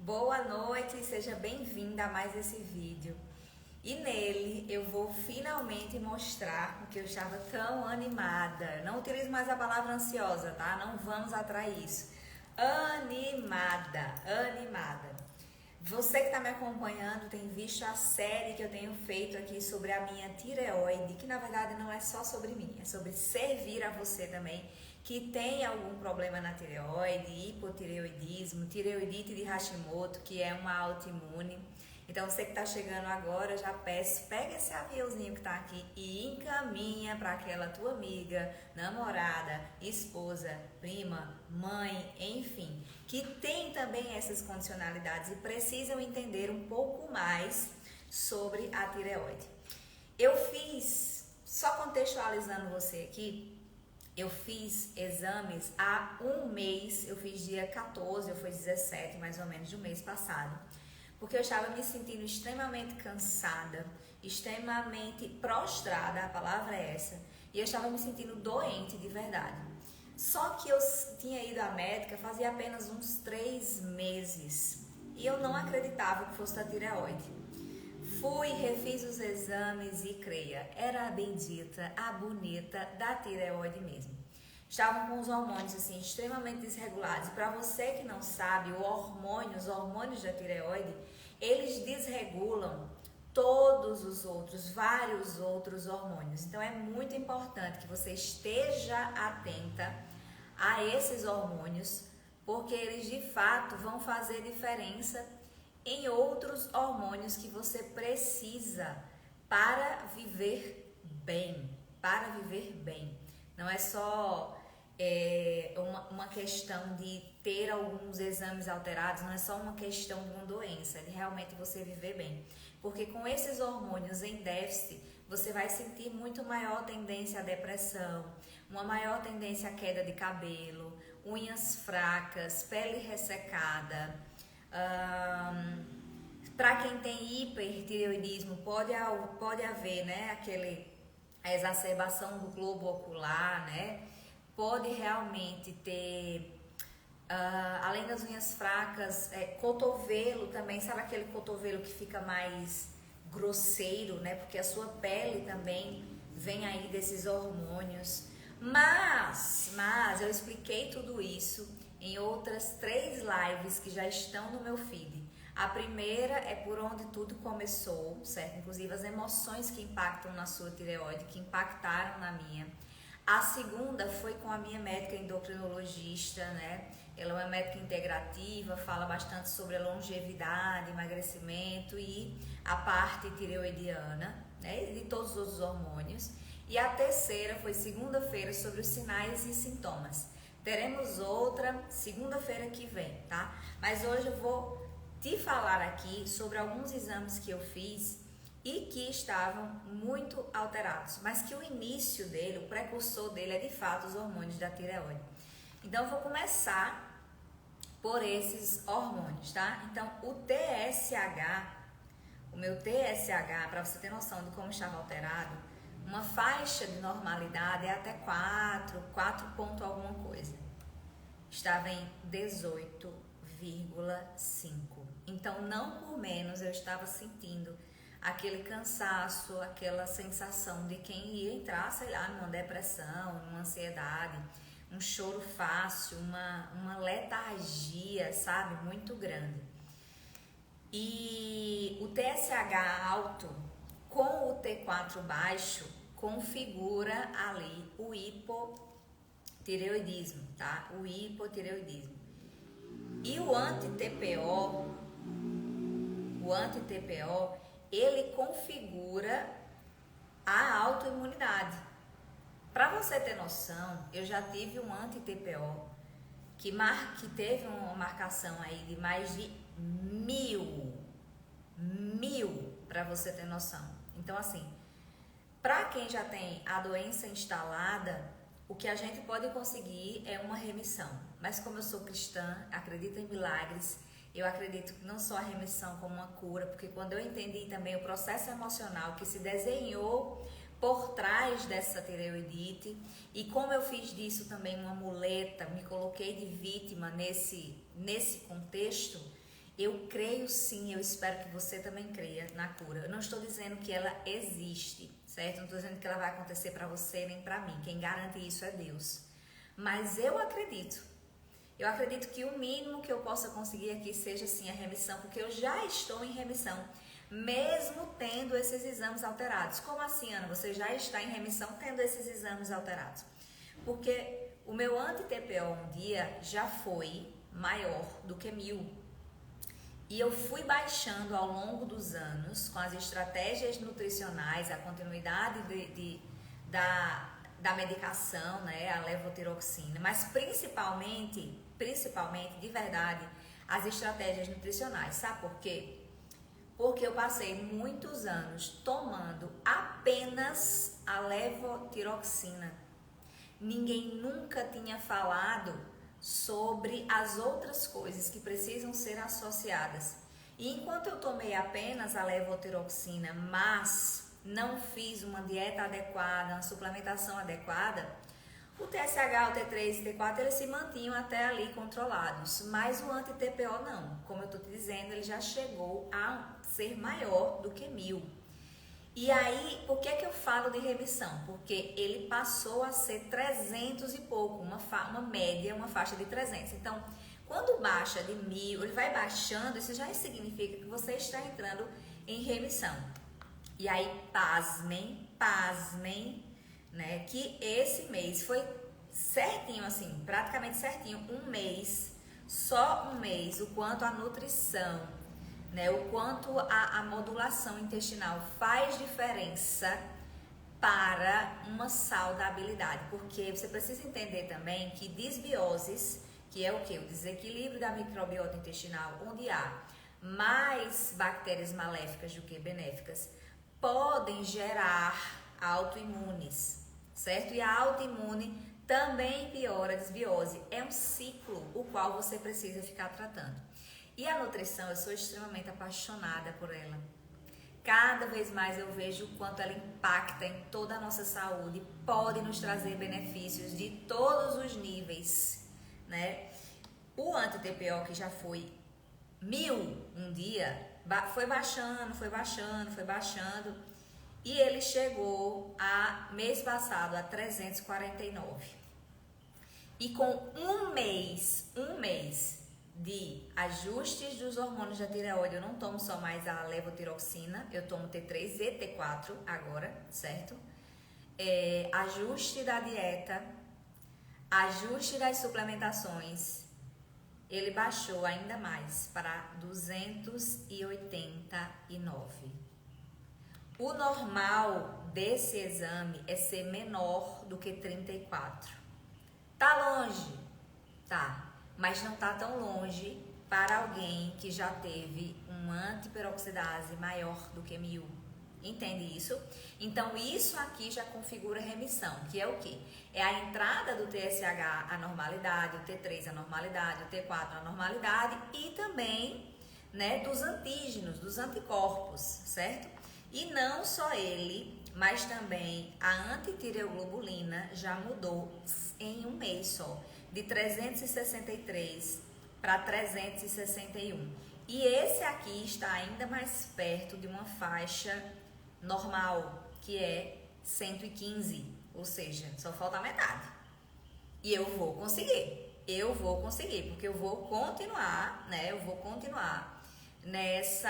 Boa noite, seja bem-vinda a mais esse vídeo. E nele eu vou finalmente mostrar o que eu estava tão animada. Não utilizo mais a palavra ansiosa, tá? Não vamos atrair isso. Animada. Você que está me acompanhando tem visto a série que eu tenho feito aqui sobre a minha tireoide, que na verdade não é só sobre mim, é sobre servir a você também que tem algum problema na tireoide, hipotireoidismo, tireoidite de Hashimoto, que é uma autoimune. Então você que está chegando agora, já peço, pega esse aviãozinho que está aqui e encaminha para aquela tua amiga, namorada, esposa, prima, mãe, enfim, que tem também essas condicionalidades e precisam entender um pouco mais sobre a tireoide. Eu fiz, só contextualizando você aqui, eu fiz exames há um mês, eu fiz dia 14, ou foi 17 mais ou menos do mês passado, porque eu estava me sentindo extremamente cansada, extremamente prostrada, a palavra é essa, e eu estava me sentindo doente de verdade. Só que eu tinha ido à médica fazia apenas uns 3 meses e eu não acreditava que fosse da tireoide. Fui, refiz os exames e creia, era a bendita, a bonita da tireoide mesmo. Estavam com os hormônios assim extremamente desregulados. Para você que não sabe, os hormônios da tireoide, eles desregulam todos os outros, vários outros hormônios. Então é muito importante que você esteja atenta a esses hormônios, porque eles de fato vão fazer diferença em outros hormônios que você precisa para viver bem, Não é só uma questão de ter alguns exames alterados, não é só uma questão de uma doença, de realmente você viver bem. Porque com esses hormônios em déficit, você vai sentir muito maior tendência à depressão, uma maior tendência à queda de cabelo, unhas fracas, pele ressecada. Para quem tem hipertireoidismo, pode haver, né, a exacerbação do globo ocular, né? Pode realmente ter, além das unhas fracas, cotovelo também, sabe aquele cotovelo que fica mais grosseiro, né? Porque a sua pele também vem aí desses hormônios. Mas eu expliquei tudo isso em outras 3 lives que já estão no meu feed. A primeira é por onde tudo começou, certo? Inclusive as emoções que impactam na sua tireoide, que impactaram na minha. A segunda foi com a minha médica endocrinologista, né? Ela é uma médica integrativa, fala bastante sobre a longevidade, emagrecimento e a parte tireoidiana, né? De todos os outros hormônios. E a terceira foi segunda-feira sobre os sinais e sintomas. Teremos outra segunda-feira que vem, tá? Mas hoje eu vou te falar aqui sobre alguns exames que eu fiz e que estavam muito alterados, mas que o início dele, o precursor dele é de fato os hormônios da tireoide. Então eu vou começar por esses hormônios, tá? Então o meu TSH, para você ter noção de como estava alterado, uma faixa de normalidade é até 4 ponto alguma coisa. Estava em 18,5. Então, não por menos, eu estava sentindo aquele cansaço, aquela sensação de quem ia entrar, sei lá, numa depressão, numa ansiedade, um choro fácil, uma letargia, sabe, muito grande. E o TSH alto com o T4 baixo configura ali o hipotireoidismo, tá? O hipotireoidismo. E o anti-TPO, ele configura a autoimunidade. Para você ter noção, eu já tive um anti-TPO que teve uma marcação aí de mais de 1000, para você ter noção. Então assim, para quem já tem a doença instalada, o que a gente pode conseguir é uma remissão. Mas como eu sou cristã, acredito em milagres, eu acredito que não só a remissão como uma cura, porque quando eu entendi também o processo emocional que se desenhou por trás dessa tireoidite, e como eu fiz disso também uma muleta, me coloquei de vítima nesse contexto, Eu creio sim, eu espero que você também creia na cura. Eu não estou dizendo que ela existe, certo? Não estou dizendo que ela vai acontecer para você nem para mim. Quem garante isso é Deus. Mas eu acredito. Eu acredito que o mínimo que eu possa conseguir aqui seja sim a remissão, porque eu já estou em remissão, mesmo tendo esses exames alterados. Como assim, Ana? Você já está em remissão tendo esses exames alterados? Porque o meu anti-TPO um dia já foi maior do que 1000. E eu fui baixando ao longo dos anos com as estratégias nutricionais, a continuidade da medicação, né, a levotiroxina, mas principalmente, de verdade, as estratégias nutricionais. Sabe por quê? Porque eu passei muitos anos tomando apenas a levotiroxina. Ninguém nunca tinha falado sobre as outras coisas que precisam ser associadas. E enquanto eu tomei apenas a levotiroxina, mas não fiz uma dieta adequada, uma suplementação adequada, o TSH, o T3 e o T4 eles se mantinham até ali controlados, mas o anti-TPO não. Como eu estou te dizendo, ele já chegou a ser maior do que 1000. E aí, por que eu falo de remissão? Porque ele passou a ser 300 e pouco, uma média, uma faixa de 300. Então, quando baixa de 1000, ele vai baixando, isso já significa que você está entrando em remissão. E aí, pasmem, né, que esse mês foi certinho, assim, praticamente certinho, um mês, só um mês, o quanto a nutrição, né, o quanto a modulação intestinal faz diferença para uma saudabilidade, porque você precisa entender também que disbioses, que é o que? O desequilíbrio da microbiota intestinal, onde há mais bactérias maléficas do que benéficas, podem gerar autoimunes, certo? E a autoimune também piora a desbiose. É um ciclo o qual você precisa ficar tratando. E a nutrição, eu sou extremamente apaixonada por ela. Cada vez mais eu vejo o quanto ela impacta em toda a nossa saúde, pode nos trazer benefícios de todos os níveis, né? O anti-TPO, que já foi 1000 um dia, foi baixando, e ele chegou mês passado a 349. E com um mês de ajustes dos hormônios da tireoide, eu não tomo só mais a levotiroxina, eu tomo T3 e T4 agora, certo? Ajuste da dieta, ajuste das suplementações, ele baixou ainda mais para 289. O normal desse exame é ser menor do que 34. Tá longe? Tá. Mas não tá tão longe para alguém que já teve uma antiperoxidase maior do que 1000. Entende isso? Então, isso aqui já configura remissão, que é o quê? É a entrada do TSH à normalidade, o T3 à normalidade, o T4 à normalidade e também, né, dos antígenos, dos anticorpos, certo? E não só ele, mas também a antitireoglobulina já mudou em um mês só, de 363 para 361. E esse aqui está ainda mais perto de uma faixa normal, que é 115, ou seja, só falta a metade. E eu vou conseguir, porque eu vou continuar, né? Eu vou continuar nesse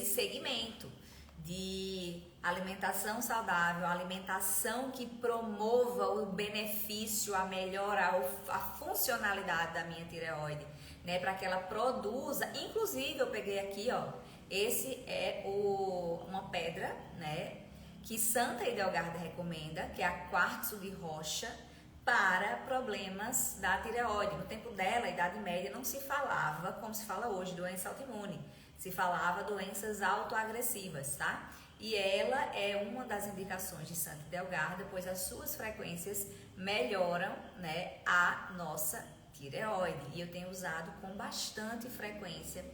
segmento de alimentação saudável, alimentação que promova o benefício, a melhora, a funcionalidade da minha tireoide, né? Para que ela produza, inclusive eu peguei aqui, ó, esse é uma pedra, né? Que Santa Edelgarda recomenda, que é a quartzo de rocha, para problemas da tireoide. No tempo dela, a Idade Média, não se falava como se fala hoje, doença autoimune. Se falava doenças autoagressivas, tá? E ela é uma das indicações de Santa Edelgarda, pois as suas frequências melhoram, né, a nossa tireoide. E eu tenho usado com bastante frequência,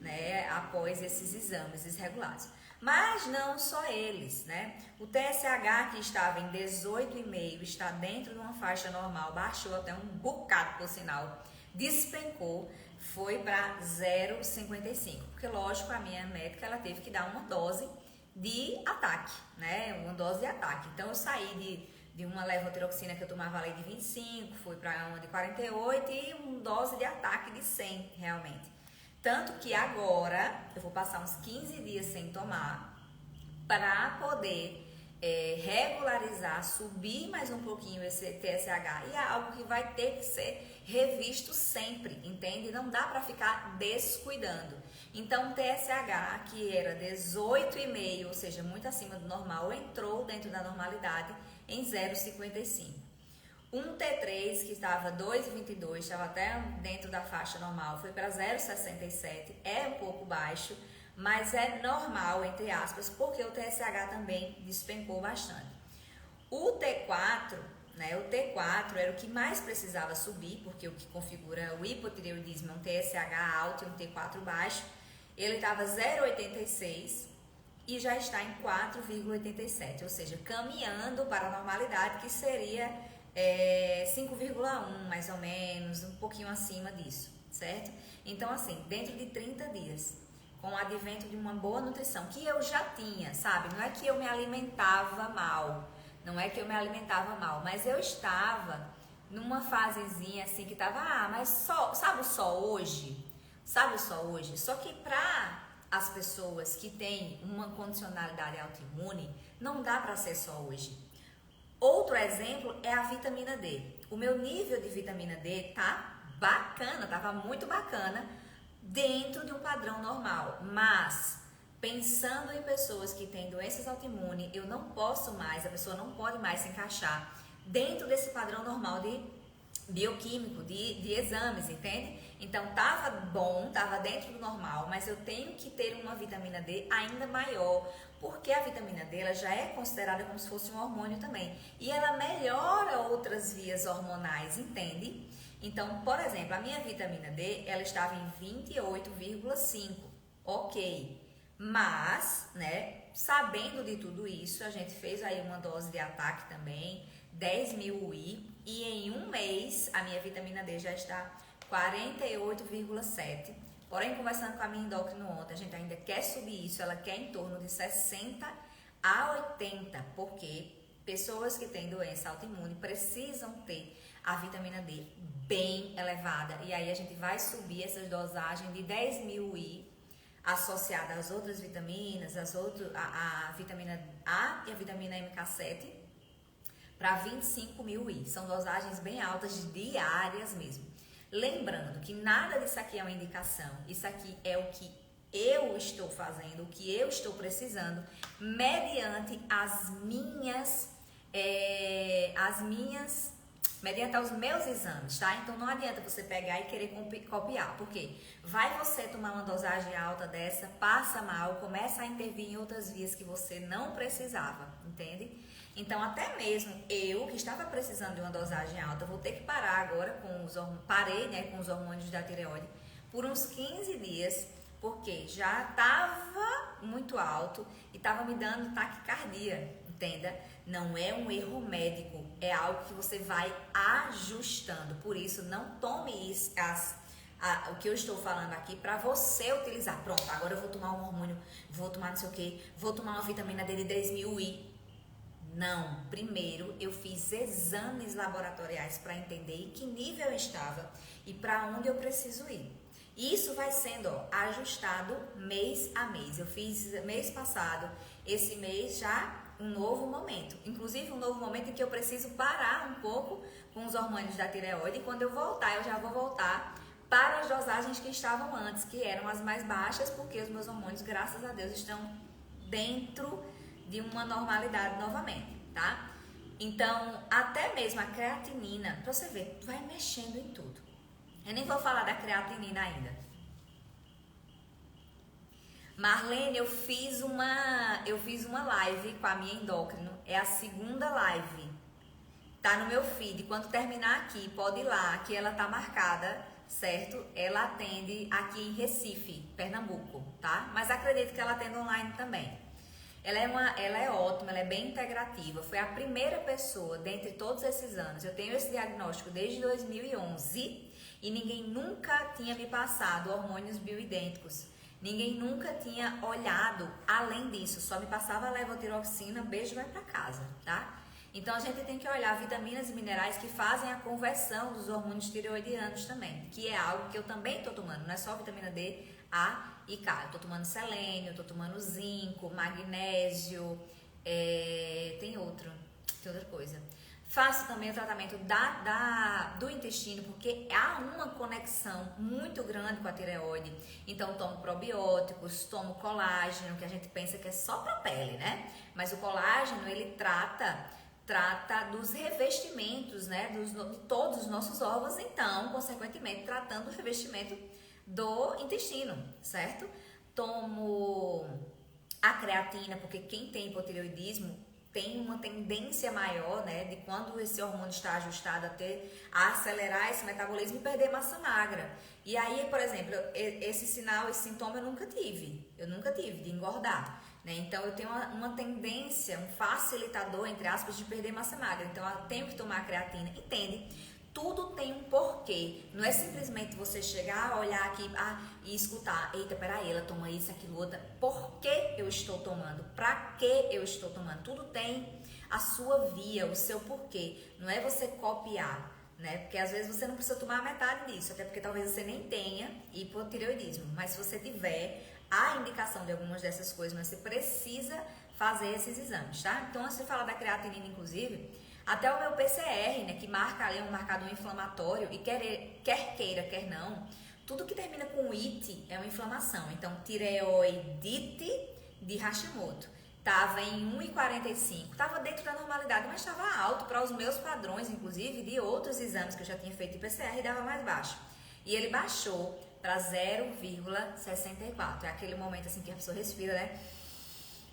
né, após esses exames desregulados. Mas não só eles, né? O TSH, que estava em 18,5, está dentro de uma faixa normal, baixou até um bocado, por sinal, despencou, foi para 0,55, porque lógico, a minha médica ela teve que dar uma dose de ataque, né? Uma dose de ataque. Então eu saí de uma levotiroxina que eu tomava ali de 25, fui para uma de 48 e uma dose de ataque de 100, realmente. Tanto que agora eu vou passar uns 15 dias sem tomar para poder regularizar, subir mais um pouquinho esse TSH, e é algo que vai ter que ser revisto sempre, entende? Não dá para ficar descuidando. Então, o TSH, que era 18,5, ou seja, muito acima do normal, entrou dentro da normalidade em 0,55. Um T3, que estava 2,22, estava até dentro da faixa normal, foi para 0,67, é um pouco baixo, mas é normal, entre aspas, porque o TSH também despencou bastante. O T4, né, o T4 era o que mais precisava subir, porque o que configura o hipotireoidismo é um TSH alto e um T4 baixo. Ele estava 0,86 e já está em 4,87, ou seja, caminhando para a normalidade, que seria 5,1 mais ou menos, um pouquinho acima disso, certo? Então, assim, dentro de 30 dias, com o advento de uma boa nutrição, que eu já tinha, sabe? Não é que eu me alimentava mal, mas eu estava numa fasezinha assim que tava, mas só, sabe o só hoje? Só que para as pessoas que têm uma condicionalidade autoimune, não dá para ser só hoje. Outro exemplo é a vitamina D. O meu nível de vitamina D tá bacana, tava muito bacana, dentro de um padrão normal, mas pensando em pessoas que têm doenças autoimunes, eu não posso mais, a pessoa não pode mais se encaixar dentro desse padrão normal de bioquímico, de exames, entende? Então tava bom, tava dentro do normal, mas eu tenho que ter uma vitamina D ainda maior, porque a vitamina D ela já é considerada como se fosse um hormônio também, e ela melhora outras vias hormonais, entende? Então, por exemplo, a minha vitamina D, ela estava em 28,5, ok. Mas, né, sabendo de tudo isso, a gente fez aí uma dose de ataque também, 10.000 UI, e em um mês a minha vitamina D já está 48,7. Porém, conversando com a minha endócrina ontem, a gente ainda quer subir isso, ela quer em torno de 60 a 80, porque pessoas que têm doença autoimune precisam ter a vitamina D bem elevada, e aí a gente vai subir essas dosagens de 10.000 UI associada às outras vitaminas, a vitamina A e a vitamina MK7 para 25.000 UI. São dosagens bem altas, diárias mesmo. Lembrando que nada disso aqui é uma indicação, isso aqui é o que eu estou fazendo, o que eu estou precisando, mediante mediante os meus exames, tá? Então não adianta você pegar e querer copiar, porque vai você tomar uma dosagem alta dessa, passa mal, começa a intervir em outras vias que você não precisava, entende? Então até mesmo eu, que estava precisando de uma dosagem alta, vou ter que parar agora com os hormônios da tireoide por uns 15 dias, porque já estava muito alto e estava me dando taquicardia, entenda? Não é um erro médico, é algo que você vai ajustando. Por isso, não tome isso, o que eu estou falando aqui para você utilizar. Pronto, agora eu vou tomar um hormônio, vou tomar não sei o que, vou tomar uma vitamina D de 10.000 UI. Não, primeiro eu fiz exames laboratoriais para entender em que nível eu estava e para onde eu preciso ir. Isso vai sendo ajustado mês a mês. Eu fiz mês passado, esse mês já um novo momento. Inclusive um novo momento em que eu preciso parar um pouco com os hormônios da tireoide. E quando eu voltar, eu já vou voltar para as dosagens que estavam antes, que eram as mais baixas, porque os meus hormônios, graças a Deus, estão dentro de uma normalidade novamente, tá? Então, até mesmo a creatinina, pra você ver, vai mexendo em tudo. Eu nem vou falar da creatinina ainda. Marlene, eu fiz uma live com a minha endócrino, é a segunda live, tá no meu feed. Quando terminar aqui, pode ir lá, que ela tá marcada, certo? Ela atende aqui em Recife, Pernambuco, tá? Mas acredito que ela atende online também. Ela é ótima, ela é bem integrativa. Foi a primeira pessoa dentre todos esses anos. Eu tenho esse diagnóstico desde 2011 E ninguém nunca tinha me passado hormônios bioidênticos. Ninguém nunca tinha olhado além disso. Só me passava levotiroxina, beijo, vai pra casa, tá? Então a gente tem que olhar vitaminas e minerais que fazem a conversão dos hormônios tireoidianos também, que é algo que eu também estou tomando, não é só vitamina D, A e K. Eu estou tomando selênio, estou tomando zinco, magnésio, tem outra coisa. Faço também o tratamento do intestino, porque há uma conexão muito grande com a tireoide. Então, tomo probióticos, tomo colágeno, que a gente pensa que é só para a pele, né? Mas o colágeno, ele trata dos revestimentos, né? De todos os nossos órgãos, então, consequentemente, tratando o revestimento do intestino, certo? Tomo a creatina, porque quem tem hipotireoidismo tem uma tendência maior, né, de quando esse hormônio está ajustado a acelerar esse metabolismo e perder massa magra. E aí, por exemplo, esse sintoma eu nunca tive de engordar, né? Então eu tenho uma tendência, um facilitador, entre aspas, de perder massa magra. Então eu tenho que tomar creatina, entende? Tudo tem um porquê. Não é simplesmente você chegar, olhar aqui e escutar. Eita, peraí, ela toma isso, aquilo, outra. Por que eu estou tomando? Pra que eu estou tomando? Tudo tem a sua via, o seu porquê. Não é você copiar, né? Porque às vezes você não precisa tomar metade disso. Até porque talvez você nem tenha hipotireoidismo. Mas se você tiver a indicação de algumas dessas coisas, você precisa fazer esses exames, tá? Então, antes de falar da creatinina, inclusive, até o meu PCR, né, que marca ali um marcador inflamatório, e quer queira, quer não, tudo que termina com it é uma inflamação. Então, tireoidite de Hashimoto. Estava em 1,45, estava dentro da normalidade, mas estava alto para os meus padrões, inclusive, de outros exames que eu já tinha feito de PCR e dava mais baixo. E ele baixou para 0,64. É aquele momento assim que a pessoa respira, né?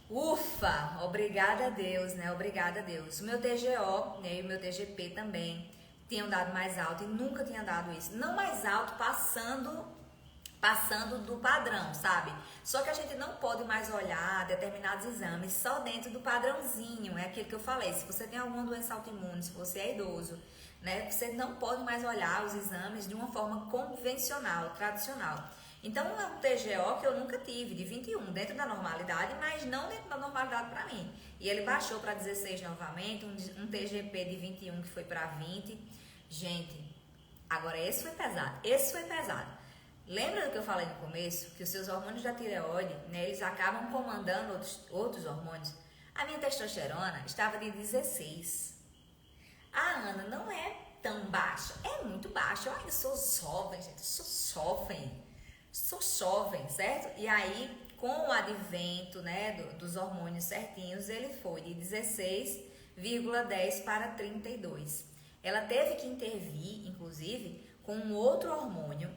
Ufa, obrigada a Deus, né? Obrigada a Deus. O meu TGO, né, e o meu TGP também tinham dado mais alto e nunca tinha dado isso. Não mais alto, passando do padrão, sabe? Só que a gente não pode mais olhar determinados exames só dentro do padrãozinho. É aquilo que eu falei. Se você tem alguma doença autoimune, se você é idoso, né? Você não pode mais olhar os exames de uma forma convencional, tradicional. Então, é um TGO que eu nunca tive, de 21, dentro da normalidade, mas não dentro da normalidade para mim. E ele baixou para 16 novamente, um TGP de 21 que foi para 20. Gente, agora esse foi pesado. Lembra do que eu falei no começo? Que os seus hormônios da tireoide, né, eles acabam comandando outros hormônios. A minha testosterona estava de 16. A Ana não é tão baixa, é muito baixa. Eu ainda sou jovem, gente, sou jovem, certo? E aí, com o advento, né, dos hormônios certinhos, ele foi de 16,10 para 32. Ela teve que intervir, inclusive, com um outro hormônio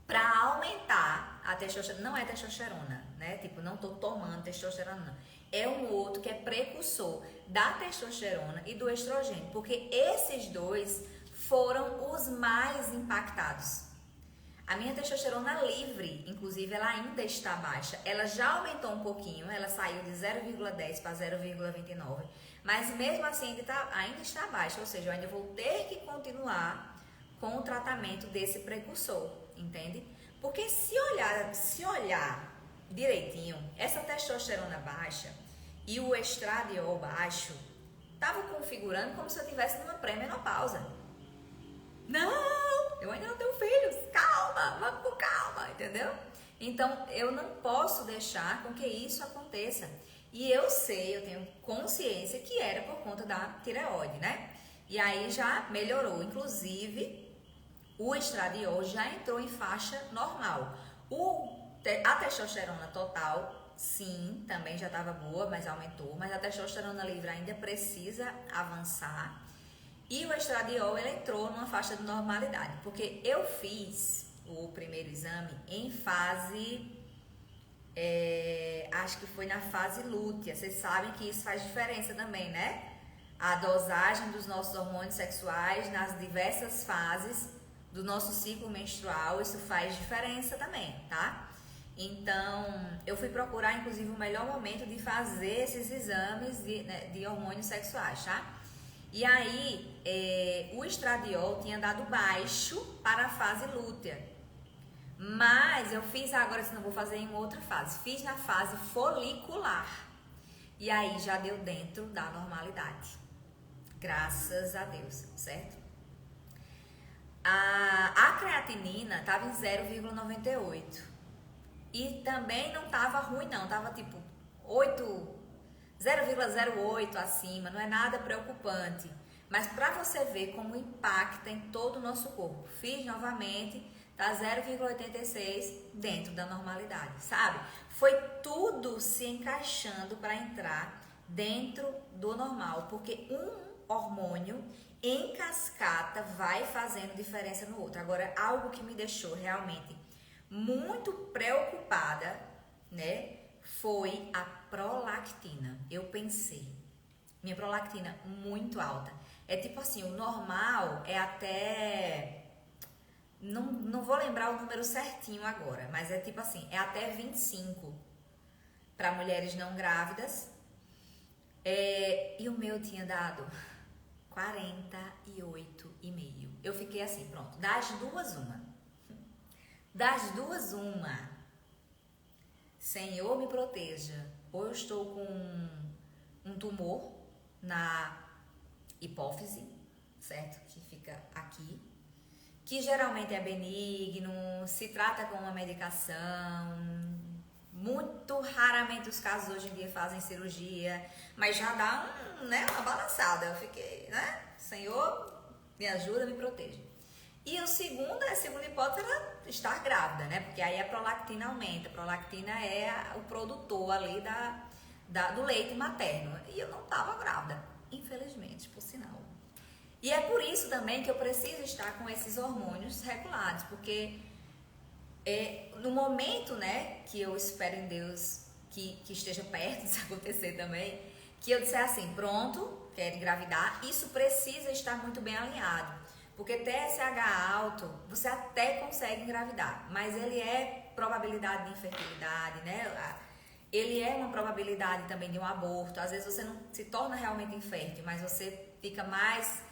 para aumentar a testosterona. Não é testosterona, né? Tipo, não tô tomando testosterona, não. É um outro que é precursor da testosterona e do estrogênio, porque esses dois foram os mais impactados. A minha testosterona livre, inclusive, ela ainda está baixa. Ela já aumentou um pouquinho, ela saiu de 0,10 para 0,29. Mas mesmo assim ainda está baixa, ou seja, eu ainda vou ter que continuar com o tratamento desse precursor, entende? Porque se olhar direitinho, essa testosterona baixa e o estradiol baixo estava configurando como se eu estivesse numa pré-menopausa. Não, eu ainda não tenho filhos, calma, vamos com calma, entendeu? Então, eu não posso deixar com que isso aconteça. E eu tenho consciência que era por conta da tireoide, né? E aí já melhorou, inclusive, o estradiol já entrou em faixa normal. A testosterona total, sim, também já estava boa, mas aumentou. Mas a testosterona livre ainda precisa avançar. E o estradiol, ele entrou numa faixa de normalidade, porque eu fiz o primeiro exame em fase, acho que foi na fase lútea. Vocês sabem que isso faz diferença também, né? A dosagem dos nossos hormônios sexuais nas diversas fases do nosso ciclo menstrual, isso faz diferença também, tá? Então, eu fui procurar, inclusive, o melhor momento de fazer esses exames de hormônios sexuais, tá? E aí, o estradiol tinha dado baixo para a fase lútea. Mas eu fiz agora, se não vou fazer em outra fase. Fiz na fase folicular. E aí já deu dentro da normalidade. Graças a Deus, certo? A creatinina estava em 0,98. E também não estava ruim não, estava tipo 0,08 acima, não é nada preocupante. Mas para você ver como impacta em todo o nosso corpo. Fiz novamente, tá 0,86 dentro da normalidade, sabe? Foi tudo se encaixando para entrar dentro do normal, porque um hormônio em cascata vai fazendo diferença no outro. Agora, algo que me deixou realmente muito preocupada, né, foi a prolactina. Eu pensei, minha prolactina muito alta. É tipo assim, o normal é até... Não vou lembrar o número certinho agora, mas é tipo assim, é até 25 para mulheres não grávidas. E o meu tinha dado 48,5. Eu fiquei assim, pronto, das duas uma. Senhor me proteja. Ou eu estou com um tumor na hipófise, certo? Que fica aqui, que geralmente é benigno, se trata com uma medicação. Muito raramente os casos hoje em dia fazem cirurgia, mas já dá uma balançada. Eu fiquei, né? Senhor, me ajuda, me proteja. E a segunda hipótese era estar grávida, né? Porque aí a prolactina aumenta. A prolactina é o produtor ali do leite materno. E eu não estava grávida, infelizmente, por sinal. E é por isso também que eu preciso estar com esses hormônios regulados, porque no momento, né, que eu espero em Deus que esteja perto disso acontecer também, que eu disser assim, pronto, quero engravidar, isso precisa estar muito bem alinhado. Porque TSH alto, você até consegue engravidar, mas ele é probabilidade de infertilidade, né? Ele é uma probabilidade também de um aborto. Às vezes você não se torna realmente infértil, mas você fica mais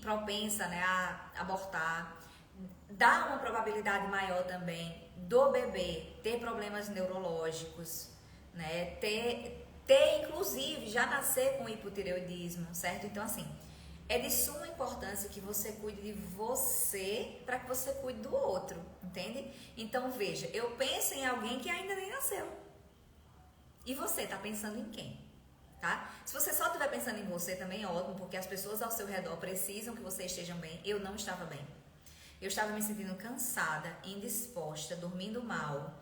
propensa, né, a abortar. Dá uma probabilidade maior também do bebê ter problemas neurológicos, né? Ter inclusive, já nascer com hipotireoidismo, certo? Então, assim, é de suma importância que você cuide de você para que você cuide do outro, entende? Então, veja, eu penso em alguém que ainda nem nasceu. E você tá pensando em quem? Tá? Se você só estiver pensando em você também é ótimo, porque as pessoas ao seu redor precisam que você esteja bem. Eu não estava bem. Eu estava me sentindo cansada, indisposta, dormindo mal.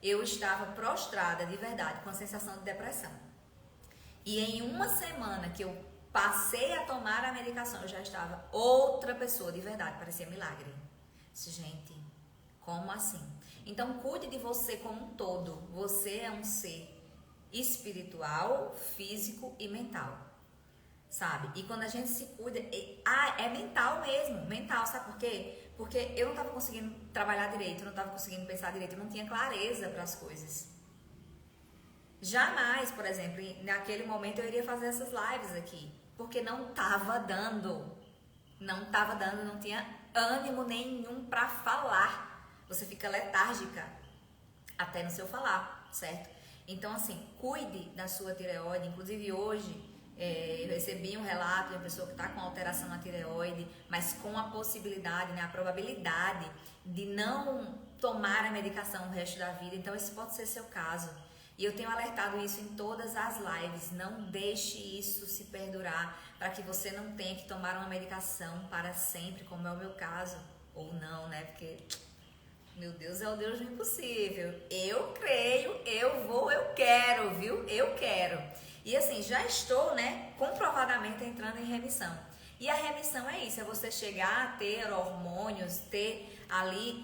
Eu estava prostrada de verdade, com a sensação de depressão. E em uma semana que eu passei a tomar a medicação, eu já estava outra pessoa, de verdade, parecia milagre. Disse, gente, como assim? Então, cuide de você como um todo. Você é um ser espiritual, físico e mental, sabe? E quando a gente se cuida, é mental mesmo, mental, sabe por quê? Porque eu não estava conseguindo trabalhar direito, eu não estava conseguindo pensar direito, eu não tinha clareza para as coisas. Jamais, por exemplo, naquele momento eu iria fazer essas lives aqui, porque não estava dando, não tinha ânimo nenhum para falar. Você fica letárgica até no seu falar, certo? Então, assim, cuide da sua tireoide. Inclusive hoje eu recebi um relato de uma pessoa que está com alteração na tireoide, mas com a possibilidade, né, a probabilidade de não tomar a medicação o resto da vida. Então, esse pode ser seu caso. E eu tenho alertado isso em todas as lives. Não deixe isso se perdurar para que você não tenha que tomar uma medicação para sempre, como é o meu caso. Ou não, né? Porque, meu Deus, é o Deus do impossível. Eu creio, eu vou, eu quero, viu? Eu quero. E assim, já estou, né, comprovadamente entrando em remissão. E a remissão é isso, é você chegar a ter hormônios, ter ali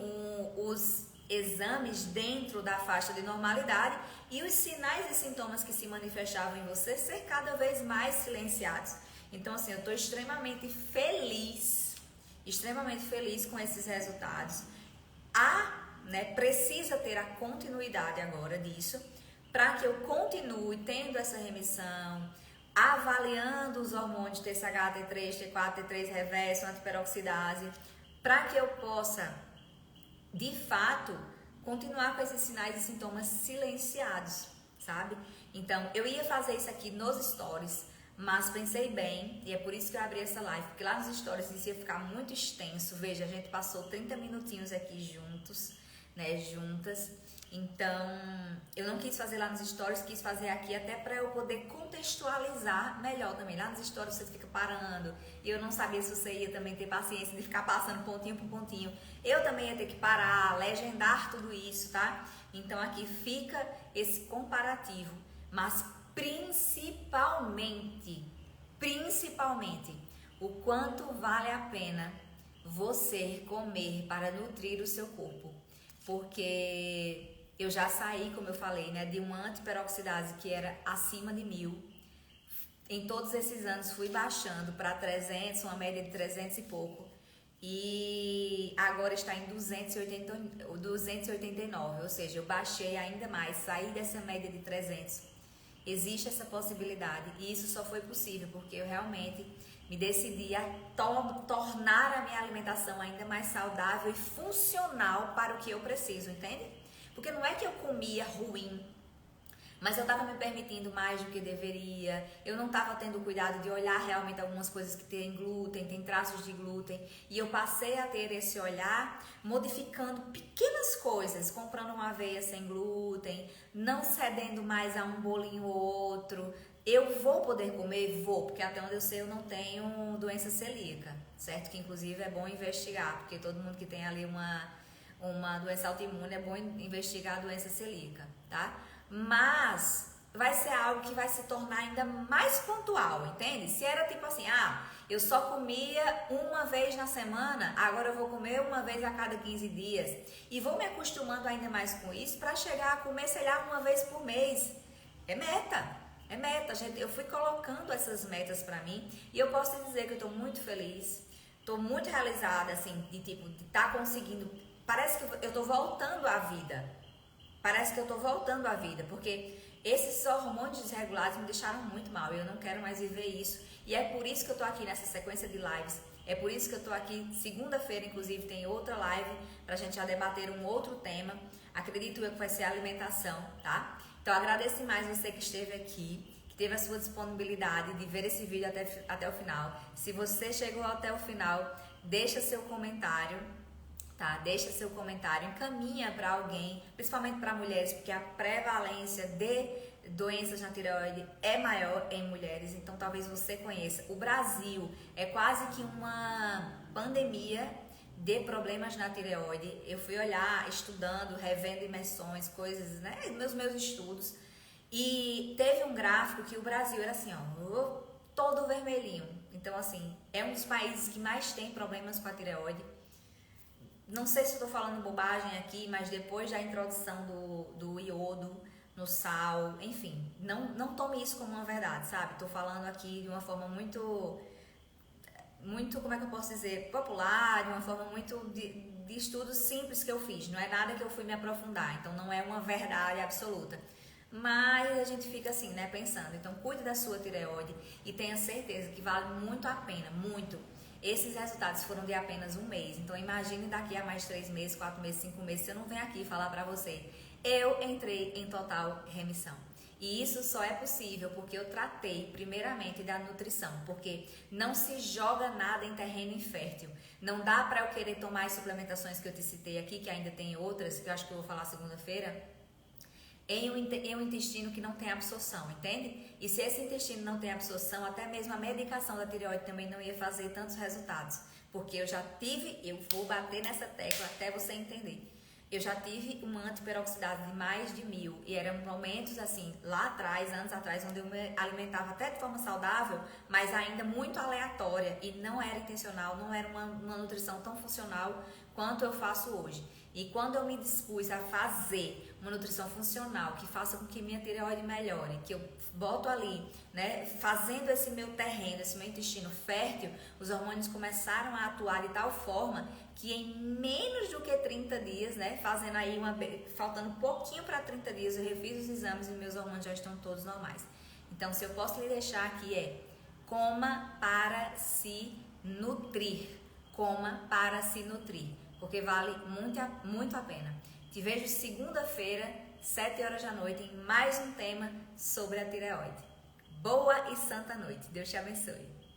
os exames dentro da faixa de normalidade e os sinais e sintomas que se manifestavam em você ser cada vez mais silenciados. Então, assim, eu estou extremamente feliz com esses resultados. Precisa ter a continuidade agora disso, para que eu continue tendo essa remissão, avaliando os hormônios TSH, T3, T4, T3 reverso, antiperoxidase, para que eu possa, de fato, continuar com esses sinais e sintomas silenciados, sabe? Então, eu ia fazer isso aqui nos stories, mas pensei bem, e é por isso que eu abri essa live, porque lá nos stories isso ia ficar muito extenso. Veja, a gente passou 30 minutinhos aqui juntos, né, juntas. Então, eu não quis fazer lá nos stories, quis fazer aqui até para eu poder contextualizar melhor também. Lá nos stories você fica parando, e eu não sabia se você ia também ter paciência de ficar passando pontinho por pontinho. Eu também ia ter que parar, legendar tudo isso, tá? Então, aqui fica esse comparativo, mas principalmente, o quanto vale a pena você comer para nutrir o seu corpo. Porque eu já saí, como eu falei, né, de uma antiperoxidase que era acima de 1000. Em todos esses anos fui baixando para 300, uma média de 300 e pouco. E agora está em 289, ou seja, eu baixei ainda mais, saí dessa média de 300. Existe essa possibilidade e isso só foi possível porque eu realmente me decidi a tornar a minha alimentação ainda mais saudável e funcional para o que eu preciso, entende? Porque não é que eu comia ruim, mas eu estava me permitindo mais do que deveria, eu não estava tendo cuidado de olhar realmente algumas coisas que têm glúten, tem traços de glúten, e eu passei a ter esse olhar modificando pequenas coisas, comprando uma aveia sem glúten, não cedendo mais a um bolinho ou outro. Eu vou poder comer? Vou, porque até onde eu sei eu não tenho doença celíaca, certo? Que inclusive é bom investigar, porque todo mundo que tem ali uma doença autoimune é bom investigar a doença celíaca, tá? Mas vai ser algo que vai se tornar ainda mais pontual, entende? Se era tipo assim, eu só comia uma vez na semana, agora eu vou comer uma vez a cada 15 dias. E vou me acostumando ainda mais com isso para chegar a comer, sei lá, uma vez por mês. É meta, gente. Eu fui colocando essas metas para mim e eu posso te dizer que eu tô muito feliz, tô muito realizada, assim, de estar conseguindo. Parece que eu tô voltando à vida. Porque esses hormônios desregulados me deixaram muito mal e eu não quero mais viver isso. E é por isso que eu tô aqui nessa sequência de lives. É por isso que eu tô aqui, segunda-feira, inclusive, tem outra live pra gente já debater um outro tema. Acredito eu que vai ser a alimentação, tá? Então, agradeço demais você que esteve aqui, que teve a sua disponibilidade de ver esse vídeo até o final. Se você chegou até o final, deixa seu comentário. Tá? Deixa seu comentário, encaminha para alguém, principalmente para mulheres, porque a prevalência de doenças na tireoide é maior em mulheres, então talvez você conheça. O Brasil é quase que uma pandemia de problemas na tireoide. Eu fui olhar, estudando, revendo imersões, coisas, né, nos meus estudos, e teve um gráfico que o Brasil era assim, ó, todo vermelhinho. Então, assim, é um dos países que mais tem problemas com a tireoide. Não sei se estou falando bobagem aqui, mas depois da introdução do iodo no sal, enfim, não tome isso como uma verdade, sabe? Estou falando aqui de uma forma muito, como é que eu posso dizer, popular, de uma forma muito de estudos simples que eu fiz. Não é nada que eu fui me aprofundar, então não é uma verdade absoluta. Mas a gente fica assim, né, pensando. Então, cuide da sua tireoide e tenha certeza que vale muito a pena, muito. Esses resultados foram de apenas um mês, então imagine daqui a mais 3 meses, 4 meses, 5 meses, se eu não venho aqui falar pra você. Eu entrei em total remissão. E isso só é possível porque eu tratei primeiramente da nutrição, porque não se joga nada em terreno infértil. Não dá pra eu querer tomar as suplementações que eu te citei aqui, que ainda tem outras, que eu acho que eu vou falar segunda-feira, em um intestino que não tem absorção, entende? E se esse intestino não tem absorção, até mesmo a medicação da tireoide também não ia fazer tantos resultados. Porque eu vou bater nessa tecla até você entender. Eu já tive uma antiperoxidase de mais de 1000 e eram momentos assim, lá atrás, anos atrás, onde eu me alimentava até de forma saudável, mas ainda muito aleatória e não era intencional, não era uma nutrição tão funcional quanto eu faço hoje. E quando eu me dispus a fazer uma nutrição funcional que faça com que minha tireoide melhore, que eu boto ali, né, fazendo esse meu terreno, esse meu intestino fértil, os hormônios começaram a atuar de tal forma que em menos do que 30 dias, né, fazendo aí faltando um pouquinho para 30 dias, eu refiz os exames e meus hormônios já estão todos normais. Então, se eu posso lhe deixar aqui coma para se nutrir. Coma para se nutrir, porque vale muito a pena. Te vejo segunda-feira, 7 horas da noite, em mais um tema sobre a tireoide. Boa e santa noite. Deus te abençoe.